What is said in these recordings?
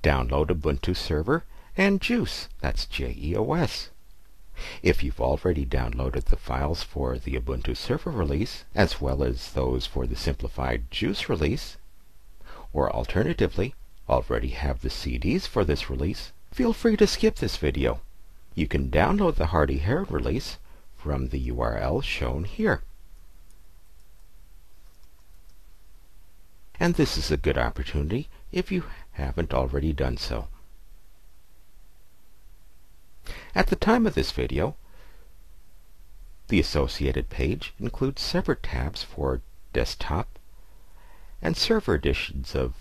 download Ubuntu Server and JeOS, that's JeOS. If you've already downloaded the files for the Ubuntu Server release, as well as those for the simplified JeOS release, or alternatively, already have the CDs for this release, feel free to skip this video. You can download the Hardy-Heron release from the URL shown here. And this is a good opportunity if you haven't already done so. At the time of this video, the associated page includes separate tabs for desktop and server editions of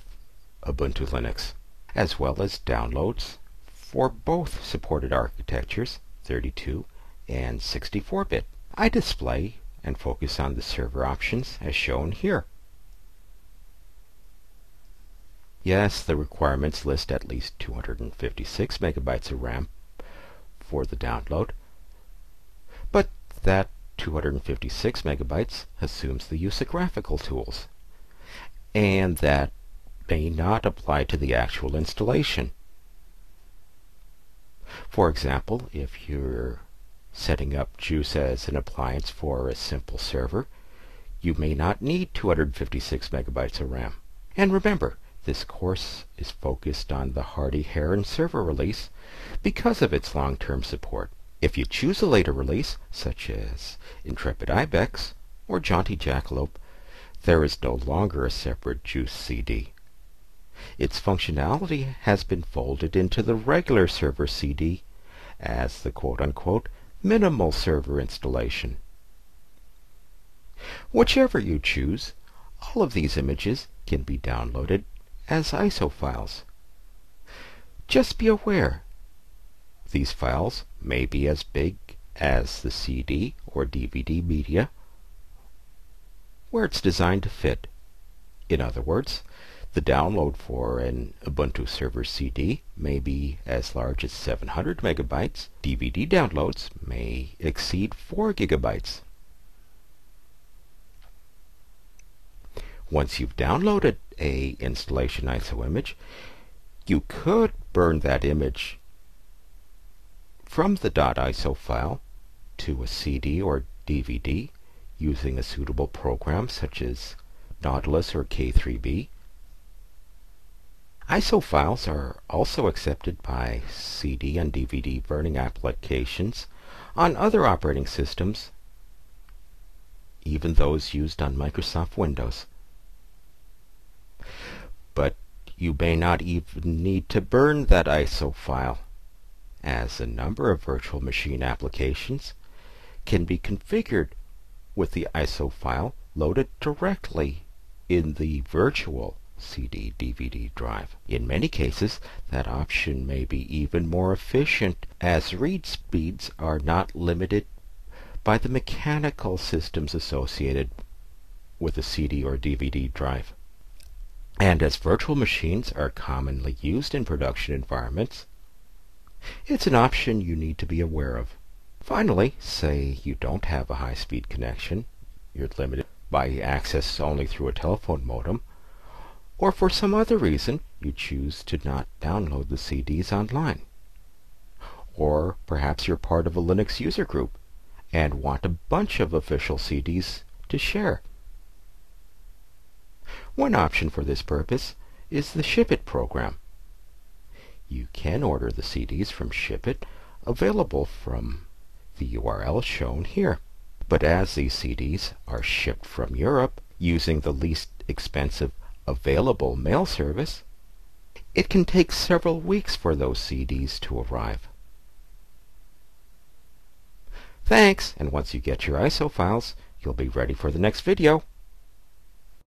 Ubuntu Linux, as well as downloads for both supported architectures, 32 and 64-bit. I display and focus on the server options as shown here. Yes, the requirements list at least 256 megabytes of RAM for the download, but that 256 megabytes assumes the use of graphical tools, and that may not apply to the actual installation. For example, if you're setting up JeOS as an appliance for a simple server, you may not need 256 megabytes of RAM. And remember, this course is focused on the Hardy-Heron server release because of its long-term support. If you choose a later release, such as Intrepid Ibex or Jaunty Jackalope, there is no longer a separate JeOS CD. Its functionality has been folded into the regular server CD as the quote-unquote minimal server installation. Whichever you choose, all of these images can be downloaded as ISO files. Just be aware, these files may be as big as the CD or DVD media where it's designed to fit. In other words, the download for an Ubuntu Server CD may be as large as 700 megabytes. DVD downloads may exceed 4 gigabytes. Once you've downloaded a installation ISO image, you could burn that image from the .iso file to a CD or DVD using a suitable program such as Nautilus or K3B. ISO files are also accepted by CD and DVD burning applications on other operating systems, even those used on Microsoft Windows. But you may not even need to burn that ISO file, as a number of virtual machine applications can be configured with the ISO file loaded directly in the virtual CD/DVD drive. In many cases, that option may be even more efficient, as read speeds are not limited by the mechanical systems associated with a CD or DVD drive. And as virtual machines are commonly used in production environments, it's an option you need to be aware of. Finally, say you don't have a high-speed connection, you're limited by access only through a telephone modem, or for some other reason you choose to not download the CDs online. Or perhaps you're part of a Linux user group and want a bunch of official CDs to share. One option for this purpose is the ShipIt program. You can order the CDs from ShipIt, available from the URL shown here. But as these CDs are shipped from Europe using the least expensive available mail service, it can take several weeks for those CDs to arrive. Thanks, and once you get your ISO files, you'll be ready for the next video.